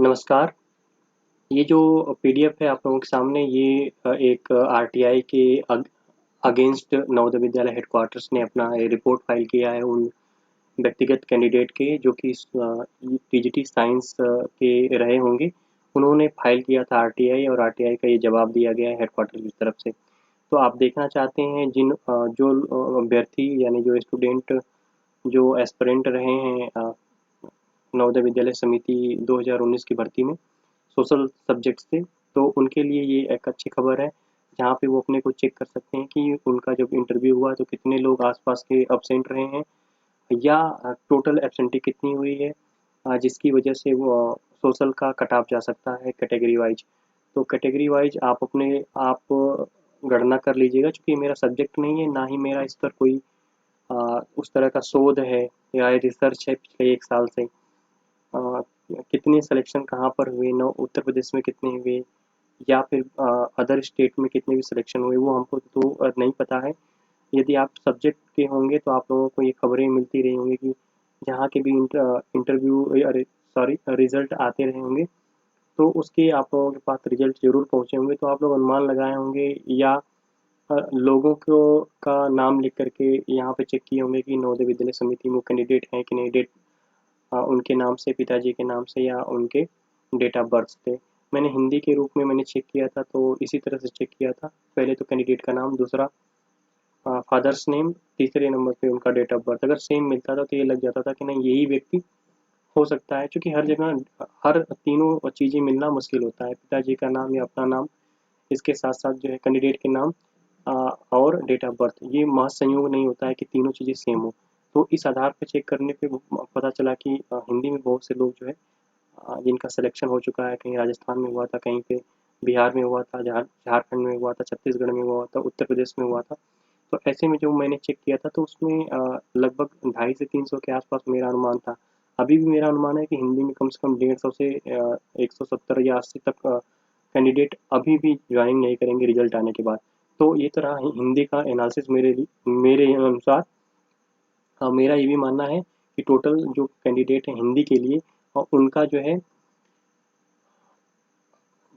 नमस्कार। ये जो पीडीएफ है आप लोगों के सामने ये एक आरटीआई के अगेंस्ट नवोदय विद्यालय हेडक्वार्टर्स ने अपना रिपोर्ट फाइल किया है उन व्यक्तिगत कैंडिडेट के जो कि टीजीटी साइंस के रहे होंगे। उन्होंने फाइल किया था आरटीआई और आरटीआई का ये जवाब दिया गया है हेडक्वार्टर की तरफ से। तो आप देखना चाहते हैं जो अभ्यर्थी यानी जो स्टूडेंट जो एस्पिरेंट रहे हैं नवोदय विद्यालय समिति 2019 की भर्ती में सोशल सब्जेक्ट से, तो उनके लिए ये एक अच्छी खबर है जहाँ पे वो अपने को चेक कर सकते हैं कि उनका जब इंटरव्यू हुआ तो कितने लोग आसपास के अब्सेंट रहे हैं या टोटल एब्सेंटी कितनी हुई है, जिसकी वजह से वो सोशल का कट ऑफ जा सकता है कैटेगरी वाइज। तो कैटेगरी वाइज आप गणना कर लीजिएगा, क्योंकि मेरा सब्जेक्ट नहीं है, ना ही मेरा इस पर कोई उस तरह का शोध है या रिसर्च है पिछले 1 साल से। कितने सिलेक्शन कहाँ पर हुए, न उत्तर प्रदेश में कितने हुए या फिर अदर स्टेट में कितने भी सिलेक्शन हुए, वो हमको तो नहीं पता है। यदि आप सब्जेक्ट के होंगे तो आप लोगों को ये खबरें मिलती रही होंगी कि जहाँ के भी इंटरव्यू अरे सॉरी रिजल्ट आते रहे होंगे, तो उसके आप लोगों के पास रिजल्ट ज़रूर पहुँचे होंगे। तो आप लोग अनुमान लगाए होंगे या लोगों को का नाम लिख करके यहाँ पे चेक किए होंगे कि नवोदय विद्यालय समिति में कैंडिडेट हैं कि नहीं। उनके नाम से, पिताजी के नाम से या उनके डेट ऑफ बर्थ थे। मैंने हिंदी के रूप में मैंने चेक किया था, तो इसी तरह से चेक किया था। पहले तो कैंडिडेट का नाम, दूसरा फादर्स नेम, तीसरे नंबर पे उनका डेट ऑफ बर्थ। अगर सेम मिलता था तो ये लग जाता था कि नहीं यही व्यक्ति हो सकता है, क्योंकि हर जगह हर तीनों चीज़ें मिलना मुश्किल होता है। पिताजी का नाम या अपना नाम, इसके साथ साथ जो है कैंडिडेट के नाम और डेट ऑफ बर्थ, ये महासंयोग नहीं होता है कि तीनों चीज़ें सेम हो। तो इस आधार पर चेक करने पे पता चला कि हिंदी में बहुत से लोग जो है जिनका सिलेक्शन हो चुका है, कहीं राजस्थान में हुआ था, कहीं पे बिहार में हुआ था, झारखंड में हुआ था, छत्तीसगढ़ में हुआ था, उत्तर प्रदेश में हुआ था। तो ऐसे में जो मैंने चेक किया था तो उसमें लगभग 250 से 300 के आसपास मेरा अनुमान था। अभी भी मेरा अनुमान है कि हिंदी में कम से कम 150 से 170 या 80 तक कैंडिडेट अभी भी ज्वाइन नहीं करेंगे रिजल्ट आने के बाद। तो ये तो रहा हिंदी का एनालिसिस मेरे अनुसार। मेरा ये भी मानना है कि टोटल जो कैंडिडेट हैं हिंदी के लिए और उनका जो है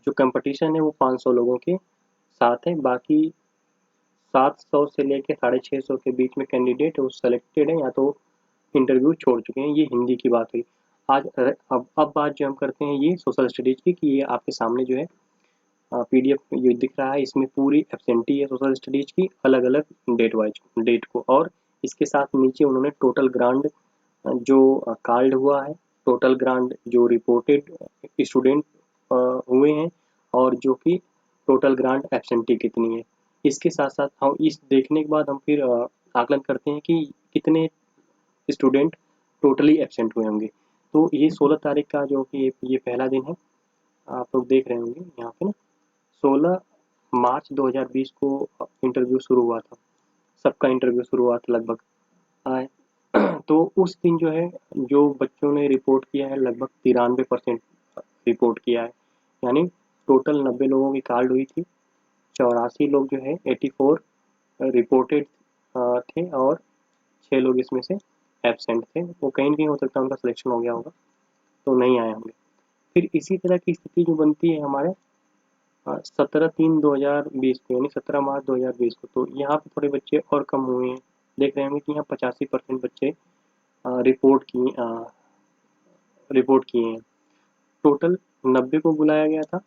जो कंपटीशन है वो 500 लोगों के साथ है। बाकी 700 से लेके 650 के बीच में कैंडिडेट वो सेलेक्टेड है या तो इंटरव्यू छोड़ चुके हैं। ये हिंदी की बात हुई। अब बात जो हम करते हैं ये सोशल स्टडीज की, कि ये आपके सामने जो है पीडीएफ ये दिख रहा है, इसमें पूरी एब्सेंटी है सोशल स्टडीज की अलग अलग डेट वाइज डेट को। और इसके साथ नीचे उन्होंने टोटल ग्रांड जो कार्ड हुआ है, टोटल ग्रांड जो रिपोर्टेड स्टूडेंट हुए हैं और जो कि टोटल ग्रांड एब्सेंटी कितनी है। इसके साथ साथ हम इस देखने के बाद हम फिर आकलन करते हैं कि कितने स्टूडेंट टोटली एब्सेंट हुए होंगे। तो ये 16 तारीख का जो कि ये पहला दिन है, आप लोग देख रहे होंगे यहाँ पे ना, 16 मार्च 2020 को इंटरव्यू शुरू हुआ था। सबका इंटरव्यू शुरू हुआ था लगभग। तो उस दिन जो है जो बच्चों ने रिपोर्ट किया है लगभग 93% रिपोर्ट किया है। यानी टोटल 90 लोगों की कॉल हुई थी, 84 लोग जो है 84 रिपोर्टेड थे और 6 लोग इसमें से एब्सेंट थे। वो कहीं ना कहीं हो सकता है उनका सिलेक्शन हो गया होगा तो नहीं आए होंगे। फिर इसी तरह की स्थिति जो बनती है हमारे 17/3/2020 को, यानी 17 मार्च 2020 को, तो यहाँ पे थोड़े बच्चे और कम हुए हैं। देख रहे होंगे कि यहाँ 85% बच्चे रिपोर्ट किए हैं। टोटल 90 को बुलाया गया था,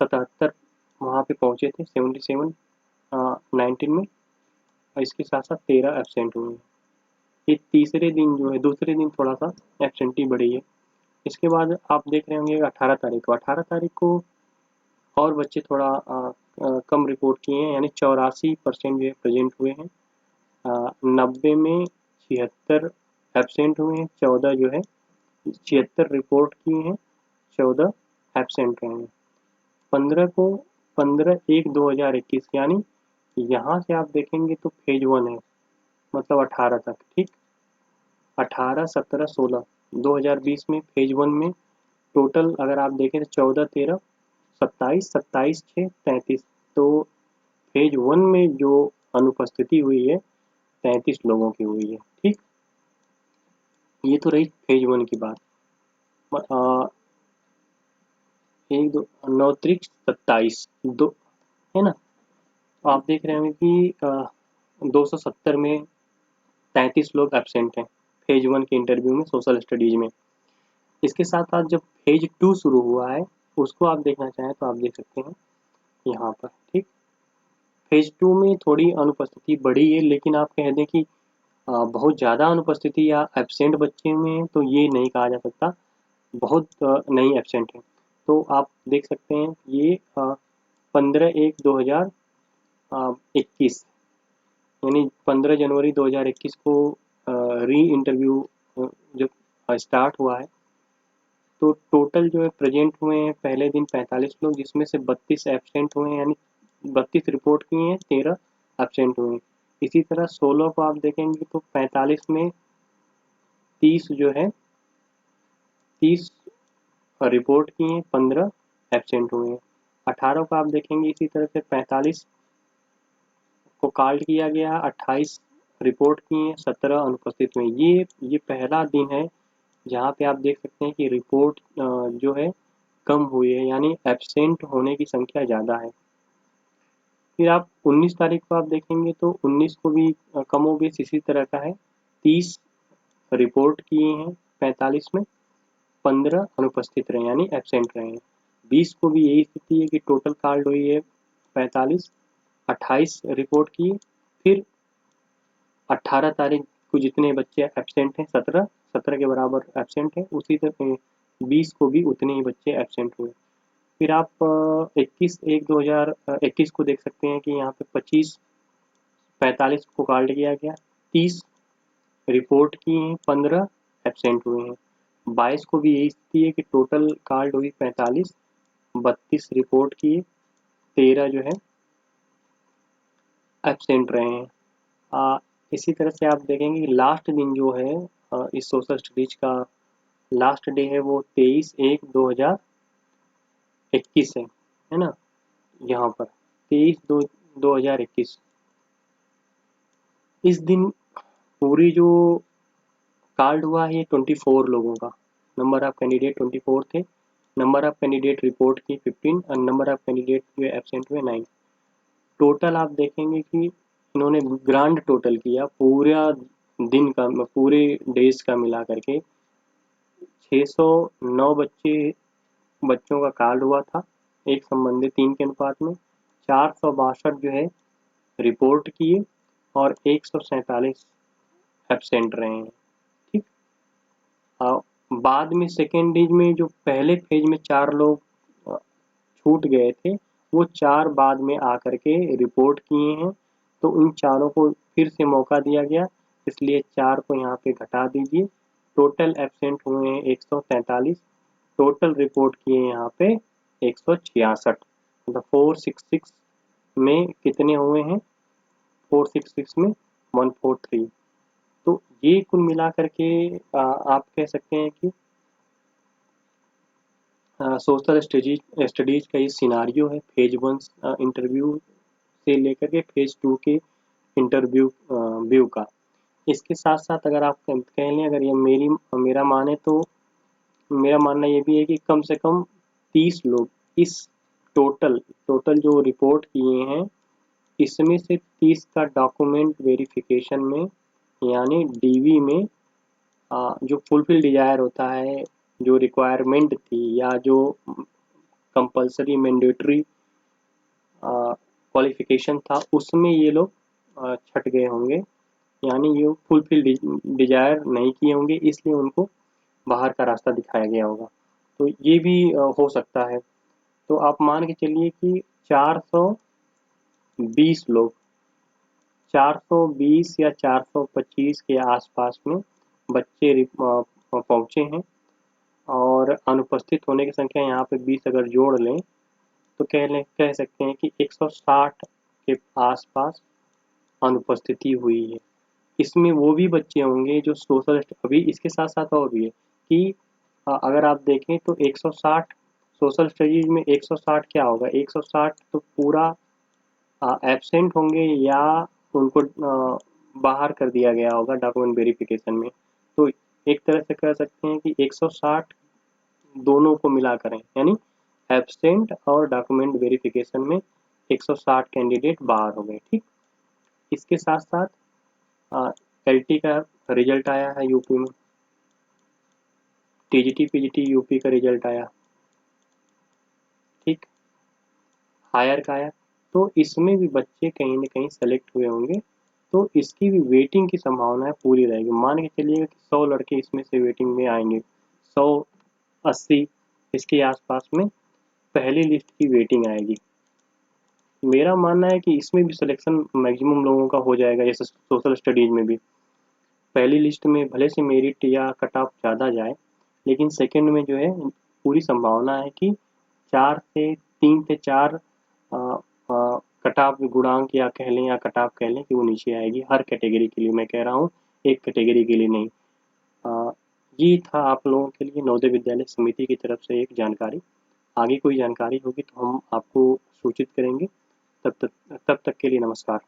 77 वहाँ पे पहुँचे थे, 77 19 में, और इसके साथ साथ 13 एबसेंट हुए हैं। ये तीसरे दिन जो है, दूसरे दिन थोड़ा सा एबसेंटी बढ़ी है। इसके बाद आप देख रहे होंगे 18 तारीख को और बच्चे थोड़ा कम रिपोर्ट किए हैं, यानी 84% जो है प्रेजेंट हुए हैं। 90 में 76 एबसेंट हुए हैं, 14 जो है 76 रिपोर्ट किए हैं, 14 एबसेंट रहे हैं। 15/1/2021, यानी यहाँ से आप देखेंगे तो फेज 1 है, मतलब 18 तक, ठीक। 18 17 16 2020 में फेज 1 में टोटल अगर आप देखें तो 14 13 27 27 6 33। तो फेज 1 में जो अनुपस्थिति हुई है 33 लोगों की हुई है, ठीक। ये तो रही फेज 1 की बात। एक दो, 9 त्रिक 27 दो, है ना। तो आप देख रहे होंगे कि 270 में 33 लोग एब्सेंट हैं फेज 1 के इंटरव्यू में सोशल स्टडीज में। इसके साथ साथ जब फेज 2 शुरू हुआ है, उसको आप देखना चाहें तो आप देख सकते हैं यहाँ पर, ठीक। फेज 2 में थोड़ी अनुपस्थिति बढ़ी है, लेकिन आप कह दें कि बहुत ज़्यादा अनुपस्थिति या एब्सेंट बच्चे में तो ये नहीं कहा जा सकता, बहुत नहीं एब्सेंट है। तो आप देख सकते हैं ये 15/1/2021 यानी 15 जनवरी 2021 को री इंटरव्यू जब स्टार्ट हुआ है, तो टोटल जो है प्रेजेंट हुए हैं पहले दिन 45 लोग, जिसमें से 32 एब्सेंट हुए हैं, यानी 32 रिपोर्ट किए हैं, 13 एब्सेंट हुए हैं। इसी तरह 16 को आप देखेंगे तो 45 में 30 जो है 30 रिपोर्ट किए हैं, 15 एब्सेंट हुए हैं। 18 को आप देखेंगे इसी तरह से 45 को कॉल्ड किया गया, 28 रिपोर्ट किए हैं, 17 अनुपस्थित हुए। ये पहला दिन है जहाँ पे आप देख सकते हैं कि रिपोर्ट जो है कम हुई है, यानी एब्सेंट होने की संख्या ज़्यादा है। फिर आप 19 तारीख को आप देखेंगे तो 19 को भी कमोबेश इसी तरह का है, 30 रिपोर्ट किए हैं 45 में, 15 अनुपस्थित रहे यानी एब्सेंट रहे हैं। 20 को भी यही स्थिति है कि टोटल कॉल्ड हुई है 45, 28 रिपोर्ट किए, फिर 18 तारीख को जितने बच्चे एब्सेंट हैं 17 के बराबर एब्सेंट हैं, उसी तरह 20 को भी उतने ही बच्चे एब्सेंट हुए। फिर आप 21/1/2021 को देख सकते हैं कि यहाँ पे 45 को कॉल्ड किया गया, 30 रिपोर्ट किए हैं, 15 एब्सेंट हुए हैं। 22 को भी यही स्थिति है कि टोटल कॉल्ड हुई 45, 32 रिपोर्ट किए, 13 जो है एब्सेंट रहे हैं। इसी तरह से आप देखेंगे कि लास्ट दिन जो है इस सोशल स्टडीज का लास्ट डे है वो 23/1/2021 है ना। यहाँ पर 23/2/2021 इस दिन पूरी जो कॉल्ड हुआ है 24 लोगों का, नंबर ऑफ कैंडिडेट 24 थे, नंबर ऑफ कैंडिडेट रिपोर्ट की 15 और नंबर ऑफ कैंडिडेट जो एब्सेंट हुए 9। टोटल आप देखेंगे कि इन्होंने ग्रांड टोटल किया पूरा दिन का, पूरे डेज का मिला करके 609 बच्चों का कॉल्ड हुआ था, एक संबंधित 3 के अनुपात में। 462 जो है रिपोर्ट किए और 147 एब्सेंट रहे हैं, ठीक। बाद में सेकेंड डेज में जो पहले फेज में 4 लोग छूट गए थे, वो 4 बाद में आकर के रिपोर्ट किए हैं, तो उन चारों को फिर से मौका दिया गया, इसलिए 4 को यहाँ पे घटा दीजिए। टोटल एब्सेंट हुए हैं 143, टोटल रिपोर्ट किए यहाँ पे 166, मतलब 466 में कितने हुए हैं, 466 में 143। तो ये कुल मिला करके आप कह सकते हैं कि सोशल स्टडीज का ये सिनारियो है फेज 1 इंटरव्यू से लेकर के फेज 2 के इंटरव्यू व्यू का। इसके साथ साथ अगर आप कह लें, अगर ये मेरा माने तो मेरा मानना ये भी है कि कम से कम 30 लोग इस टोटल टोटल जो रिपोर्ट किए हैं, इसमें से 30 का डॉक्यूमेंट वेरिफिकेशन में यानी डीवी में जो फुलफिल डिजायर होता है, जो रिक्वायरमेंट थी या जो कंपलसरी मैंडेटरी क्वालिफिकेशन था, उसमें ये लोग छट गए होंगे, यानी ये फुलफिल डिजायर नहीं किए होंगे, इसलिए उनको बाहर का रास्ता दिखाया गया होगा। तो ये भी हो सकता है। तो आप मान के चलिए कि 420 लोग, 420 या 425 के आसपास में बच्चे पहुँचे हैं, और अनुपस्थित होने की संख्या यहाँ पे 20 अगर जोड़ लें तो कह सकते हैं कि 160 के आसपास अनुपस्थिति हुई है। इसमें वो भी बच्चे होंगे जो सोशल, अभी इसके साथ साथ और भी है कि अगर आप देखें तो 160 सोशल स्टडीज में 160 क्या होगा, 160 तो पूरा एब्सेंट होंगे या उनको बाहर कर दिया गया होगा डॉक्यूमेंट वेरिफिकेशन में। तो एक तरह से कह सकते हैं कि 160 दोनों को मिला करें, यानी एब्सेंट और डॉक्यूमेंट वेरिफिकेशन में 160 कैंडिडेट बाहर हो गए। ठीक, इसके साथ साथ एलटी का रिजल्ट आया है यूपी में, टीजीटी पीजीटी यूपी का रिजल्ट आया। ठीक, हायर का आया, तो इसमें भी बच्चे कहीं ना कहीं सेलेक्ट हुए होंगे, तो इसकी भी वेटिंग की संभावना पूरी रहेगी। मान के चलिएगा कि 100 लड़के इसमें से वेटिंग में आएंगे, 180 इसके आसपास में पहली लिस्ट की वेटिंग आएगी। मेरा मानना है कि इसमें भी सिलेक्शन मैक्सिमम लोगों का हो जाएगा, जैसे सोशल स्टडीज में भी पहली लिस्ट में भले से मेरिट या कट ऑफ ज़्यादा जाए, लेकिन सेकंड में जो है पूरी संभावना है कि 3 से 4 कट ऑफ गुणांक या कह लें, या कट ऑफ कह लें कि वो नीचे आएगी हर कैटेगरी के लिए। मैं कह रहा हूँ एक कैटेगरी के लिए नहीं। अ, ये था आप लोगों के लिए नवोदय विद्यालय समिति की तरफ से एक जानकारी। आगे कोई जानकारी होगी तो हम आपको सूचित करेंगे। तब तक के लिए नमस्कार।